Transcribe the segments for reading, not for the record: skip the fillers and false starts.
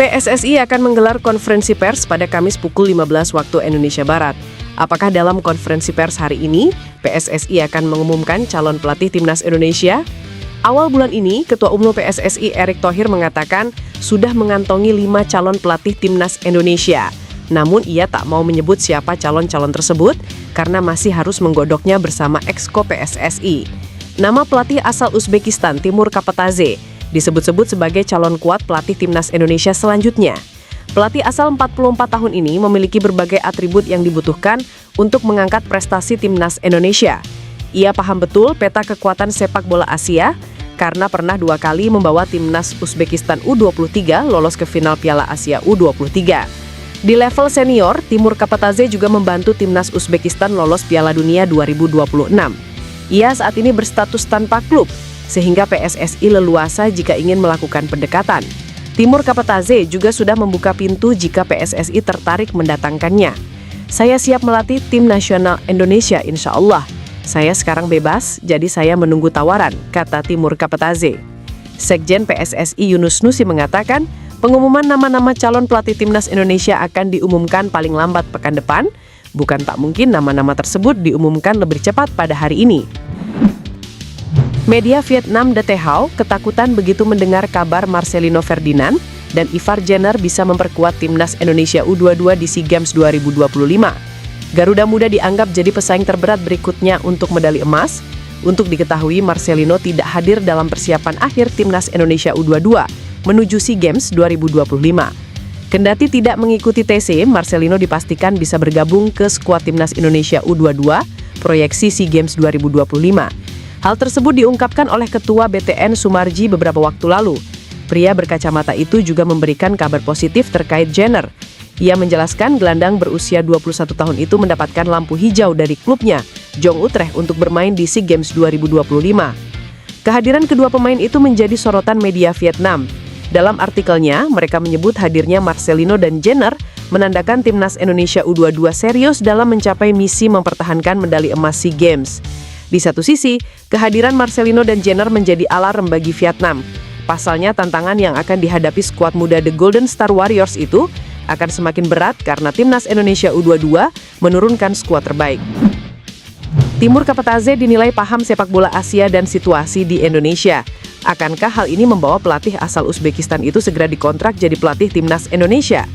PSSI akan menggelar konferensi pers pada Kamis pukul 15 waktu Indonesia Barat. Apakah dalam konferensi pers hari ini, PSSI akan mengumumkan calon pelatih Timnas Indonesia? Awal bulan ini, Ketua Umum PSSI Erick Thohir mengatakan sudah mengantongi 5 calon pelatih Timnas Indonesia. Namun ia tak mau menyebut siapa calon-calon tersebut karena masih harus menggodoknya bersama Exco PSSI. Nama pelatih asal Uzbekistan, Timur Kapataze, disebut-sebut sebagai calon kuat pelatih Timnas Indonesia selanjutnya. Pelatih asal 44 tahun ini memiliki berbagai atribut yang dibutuhkan untuk mengangkat prestasi Timnas Indonesia. Ia paham betul peta kekuatan sepak bola Asia karena pernah 2 kali membawa Timnas Uzbekistan U23 lolos ke final Piala Asia U23. Di level senior, Timur Kapataze juga membantu Timnas Uzbekistan lolos Piala Dunia 2026. Ia saat ini berstatus tanpa klub, sehingga PSSI leluasa jika ingin melakukan pendekatan. Timur Kapataze juga sudah membuka pintu jika PSSI tertarik mendatangkannya. Saya siap melatih tim nasional Indonesia insya Allah. Saya sekarang bebas, jadi saya menunggu tawaran, kata Timur Kapataze. Sekjen PSSI Yunus Nusi mengatakan, pengumuman nama-nama calon pelatih Timnas Indonesia akan diumumkan paling lambat pekan depan. Bukan tak mungkin nama-nama tersebut diumumkan lebih cepat pada hari ini. Media Vietnam The Tehao ketakutan begitu mendengar kabar Marcelino Ferdinand dan Ivar Jenner bisa memperkuat Timnas Indonesia U22 di SEA Games 2025. Garuda Muda dianggap jadi pesaing terberat berikutnya untuk medali emas. Untuk diketahui, Marcelino tidak hadir dalam persiapan akhir Timnas Indonesia U22 menuju SEA Games 2025. Kendati tidak mengikuti TC, Marcelino dipastikan bisa bergabung ke skuad Timnas Indonesia U22 proyeksi SEA Games 2025. Hal tersebut diungkapkan oleh Ketua BTN Sumarji beberapa waktu lalu. Pria berkacamata itu juga memberikan kabar positif terkait Jenner. Ia menjelaskan gelandang berusia 21 tahun itu mendapatkan lampu hijau dari klubnya, Jong Utrecht, untuk bermain di SEA Games 2025. Kehadiran kedua pemain itu menjadi sorotan media Vietnam. Dalam artikelnya, mereka menyebut hadirnya Marcelino dan Jenner menandakan Timnas Indonesia U22 serius dalam mencapai misi mempertahankan medali emas SEA Games. Di satu sisi, kehadiran Marcelino dan Jenner menjadi alarm bagi Vietnam. Pasalnya, tantangan yang akan dihadapi skuad muda The Golden Star Warriors itu akan semakin berat karena Timnas Indonesia U22 menurunkan skuad terbaik. Timur Kapataze dinilai paham sepak bola Asia dan situasi di Indonesia. Akankah hal ini membawa pelatih asal Uzbekistan itu segera dikontrak jadi pelatih Timnas Indonesia?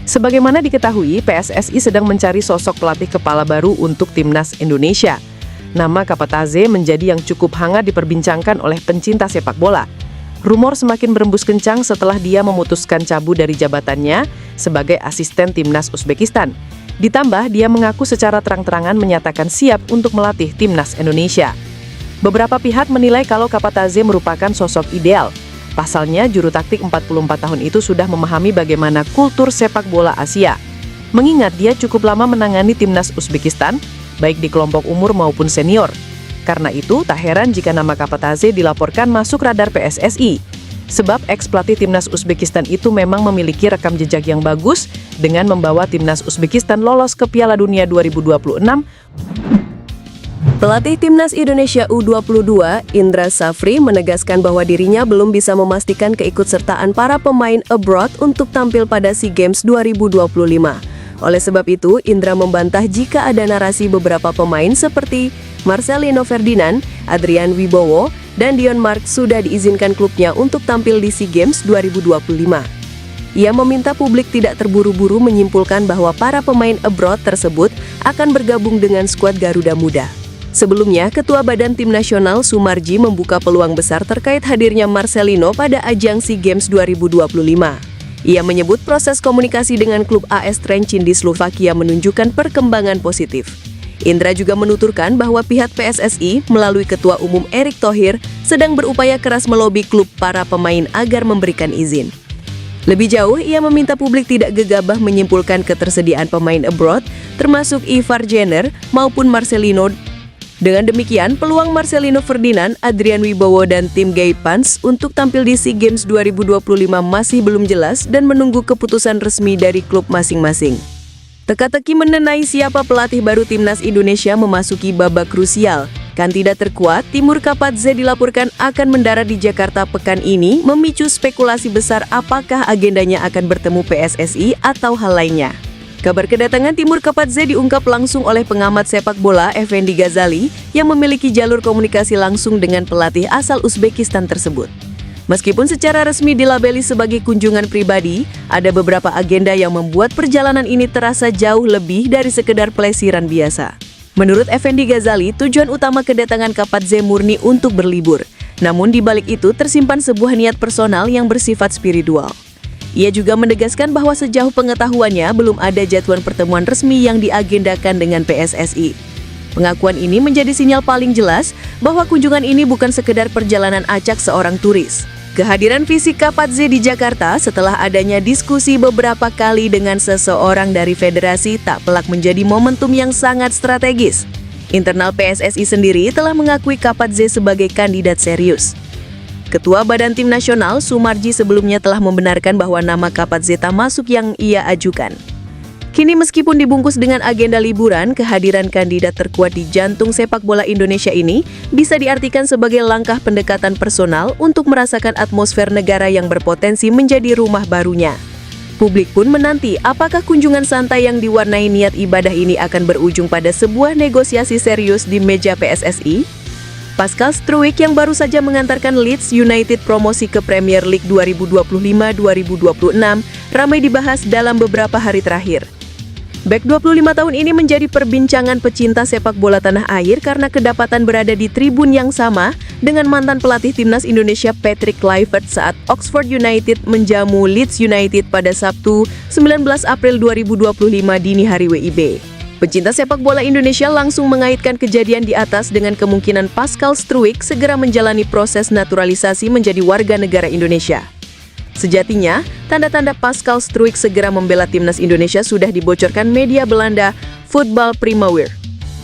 Sebagaimana diketahui, PSSI sedang mencari sosok pelatih kepala baru untuk Timnas Indonesia. Nama Kapataze menjadi yang cukup hangat diperbincangkan oleh pencinta sepak bola. Rumor semakin berembus kencang setelah dia memutuskan cabut dari jabatannya sebagai asisten Timnas Uzbekistan. Ditambah, dia mengaku secara terang-terangan menyatakan siap untuk melatih Timnas Indonesia. Beberapa pihak menilai kalau Kapataze merupakan sosok ideal. Pasalnya, juru taktik 44 tahun itu sudah memahami bagaimana kultur sepak bola Asia. Mengingat dia cukup lama menangani Timnas Uzbekistan, baik di kelompok umur maupun senior. Karena itu, tak heran jika nama Kapataze dilaporkan masuk radar PSSI. Sebab ex-pelatih Timnas Uzbekistan itu memang memiliki rekam jejak yang bagus dengan membawa Timnas Uzbekistan lolos ke Piala Dunia 2026. Pelatih Timnas Indonesia U22, Indra Safri, menegaskan bahwa dirinya belum bisa memastikan keikutsertaan para pemain abroad untuk tampil pada SEA Games 2025. Oleh sebab itu, Indra membantah jika ada narasi beberapa pemain seperti Marcelino Ferdinand, Adrian Wibowo, dan Dion Mark sudah diizinkan klubnya untuk tampil di SEA Games 2025. Ia meminta publik tidak terburu-buru menyimpulkan bahwa para pemain abroad tersebut akan bergabung dengan skuad Garuda Muda. Sebelumnya, Ketua Badan Tim Nasional Sumarji membuka peluang besar terkait hadirnya Marcelino pada ajang SEA Games 2025. Ia menyebut proses komunikasi dengan klub AS Trenčín di Slovakia menunjukkan perkembangan positif. Indra juga menuturkan bahwa pihak PSSI melalui Ketua Umum Erick Thohir sedang berupaya keras melobi klub para pemain agar memberikan izin. Lebih jauh, ia meminta publik tidak gegabah menyimpulkan ketersediaan pemain abroad, termasuk Ivar Jenner maupun Marcelino. Dengan demikian, peluang Marcelino Ferdinand, Adrian Wibowo, dan tim Gaipans untuk tampil di SEA Games 2025 masih belum jelas dan menunggu keputusan resmi dari klub masing-masing. Teka-teki mengenai siapa pelatih baru Timnas Indonesia memasuki babak krusial. Kandidat terkuat, Timur Kapadze dilaporkan akan mendarat di Jakarta pekan ini, memicu spekulasi besar apakah agendanya akan bertemu PSSI atau hal lainnya. Kabar kedatangan Timur Kapadze diungkap langsung oleh pengamat sepak bola Effendi Ghazali yang memiliki jalur komunikasi langsung dengan pelatih asal Uzbekistan tersebut. Meskipun secara resmi dilabeli sebagai kunjungan pribadi, ada beberapa agenda yang membuat perjalanan ini terasa jauh lebih dari sekedar pelesiran biasa. Menurut Effendi Ghazali, tujuan utama kedatangan Kapadze murni untuk berlibur. Namun di balik itu tersimpan sebuah niat personal yang bersifat spiritual. Ia juga menegaskan bahwa sejauh pengetahuannya belum ada jadwal pertemuan resmi yang diagendakan dengan PSSI. Pengakuan ini menjadi sinyal paling jelas bahwa kunjungan ini bukan sekedar perjalanan acak seorang turis. Kehadiran fisik Kapadze di Jakarta setelah adanya diskusi beberapa kali dengan seseorang dari federasi tak pelak menjadi momentum yang sangat strategis. Internal PSSI sendiri telah mengakui Kapadze sebagai kandidat serius. Ketua Badan Tim Nasional Sumarji sebelumnya telah membenarkan bahwa nama Kapadze tak masuk yang ia ajukan. Kini meskipun dibungkus dengan agenda liburan, kehadiran kandidat terkuat di jantung sepak bola Indonesia ini bisa diartikan sebagai langkah pendekatan personal untuk merasakan atmosfer negara yang berpotensi menjadi rumah barunya. Publik pun menanti apakah kunjungan santai yang diwarnai niat ibadah ini akan berujung pada sebuah negosiasi serius di meja PSSI. Pascal Struijk yang baru saja mengantarkan Leeds United promosi ke Premier League 2025-2026 ramai dibahas dalam beberapa hari terakhir. Bek 25 tahun ini menjadi perbincangan pecinta sepak bola tanah air karena kedapatan berada di tribun yang sama dengan mantan pelatih timnas Indonesia Patrick Kluivert saat Oxford United menjamu Leeds United pada Sabtu 19 April 2025 dini hari WIB. Pecinta sepak bola Indonesia langsung mengaitkan kejadian di atas dengan kemungkinan Pascal Struijk segera menjalani proses naturalisasi menjadi warga negara Indonesia. Sejatinya, tanda-tanda Pascal Struijk segera membela timnas Indonesia sudah dibocorkan media Belanda Voetbal Primawir.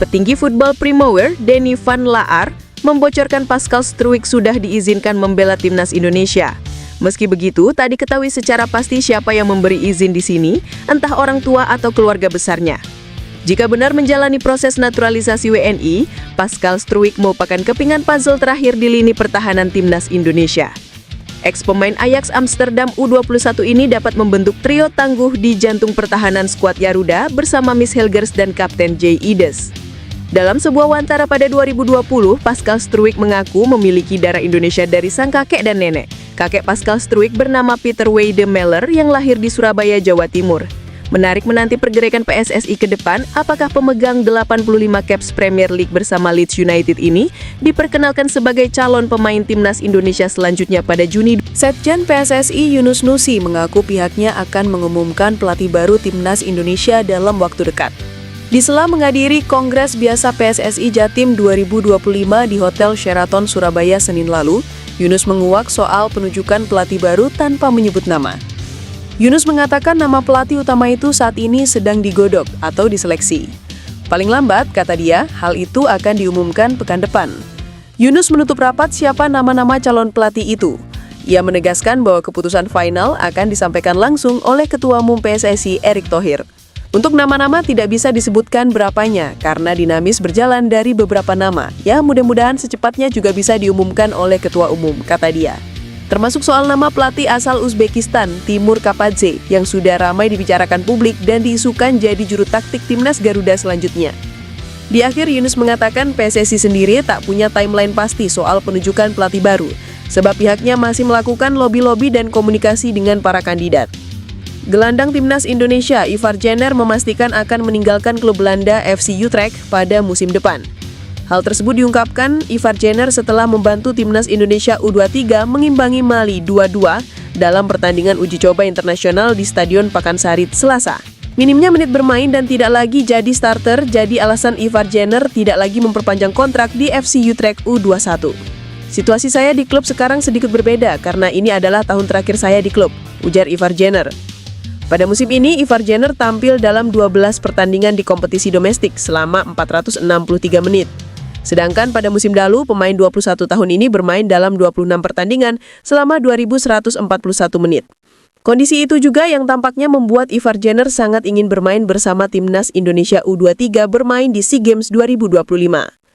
Petinggi Voetbal Primawir, Denny van Laar, membocorkan Pascal Struijk sudah diizinkan membela timnas Indonesia. Meski begitu, tak diketahui secara pasti siapa yang memberi izin di sini, entah orang tua atau keluarga besarnya. Jika benar menjalani proses naturalisasi WNI, Pascal Struijk merupakan kepingan puzzle terakhir di lini pertahanan timnas Indonesia. Ex-pemain Ajax Amsterdam U21 ini dapat membentuk trio tangguh di jantung pertahanan skuad Garuda bersama Miss Helgers dan Kapten Jay Ides. Dalam sebuah wawancara pada 2020, Pascal Struijk mengaku memiliki darah Indonesia dari sang kakek dan nenek. Kakek Pascal Struijk bernama Peter Weide Meller yang lahir di Surabaya, Jawa Timur. Menarik menanti pergerakan PSSI ke depan, apakah pemegang 85 caps Premier League bersama Leeds United ini diperkenalkan sebagai calon pemain timnas Indonesia selanjutnya pada Juni. Sekjen PSSI Yunus Nusi mengaku pihaknya akan mengumumkan pelatih baru timnas Indonesia dalam waktu dekat. Di sela menghadiri Kongres Biasa PSSI Jatim 2025 di Hotel Sheraton Surabaya Senin lalu, Yunus menguak soal penunjukan pelatih baru tanpa menyebut nama. Yunus mengatakan nama pelatih utama itu saat ini sedang digodok atau diseleksi. Paling lambat, kata dia, hal itu akan diumumkan pekan depan. Yunus menutup rapat siapa nama-nama calon pelatih itu. Ia menegaskan bahwa keputusan final akan disampaikan langsung oleh Ketua Umum PSSI Erick Thohir. Untuk nama-nama tidak bisa disebutkan berapanya karena dinamis berjalan dari beberapa nama. Ya, mudah-mudahan secepatnya juga bisa diumumkan oleh Ketua Umum, kata dia. Termasuk soal nama pelatih asal Uzbekistan, Timur Kapadze, yang sudah ramai dibicarakan publik dan diisukan jadi juru taktik timnas Garuda selanjutnya. Di akhir, Yunus mengatakan PSSI sendiri tak punya timeline pasti soal penunjukan pelatih baru, sebab pihaknya masih melakukan lobby-lobby dan komunikasi dengan para kandidat. Gelandang timnas Indonesia, Ivar Jenner, memastikan akan meninggalkan klub Belanda FC Utrecht pada musim depan. Hal tersebut diungkapkan Ivar Jenner setelah membantu timnas Indonesia U23 mengimbangi Mali 2-2 dalam pertandingan uji coba internasional di Stadion Pakansari Selasa. Minimnya menit bermain dan tidak lagi jadi starter jadi alasan Ivar Jenner tidak lagi memperpanjang kontrak di FC Utrecht U21. Situasi saya di klub sekarang sedikit berbeda karena ini adalah tahun terakhir saya di klub, ujar Ivar Jenner. Pada musim ini, Ivar Jenner tampil dalam 12 pertandingan di kompetisi domestik selama 463 menit. Sedangkan pada musim lalu, pemain 21 tahun ini bermain dalam 26 pertandingan selama 2.141 menit. Kondisi itu juga yang tampaknya membuat Ivar Jenner sangat ingin bermain bersama timnas Indonesia U23 bermain di SEA Games 2025.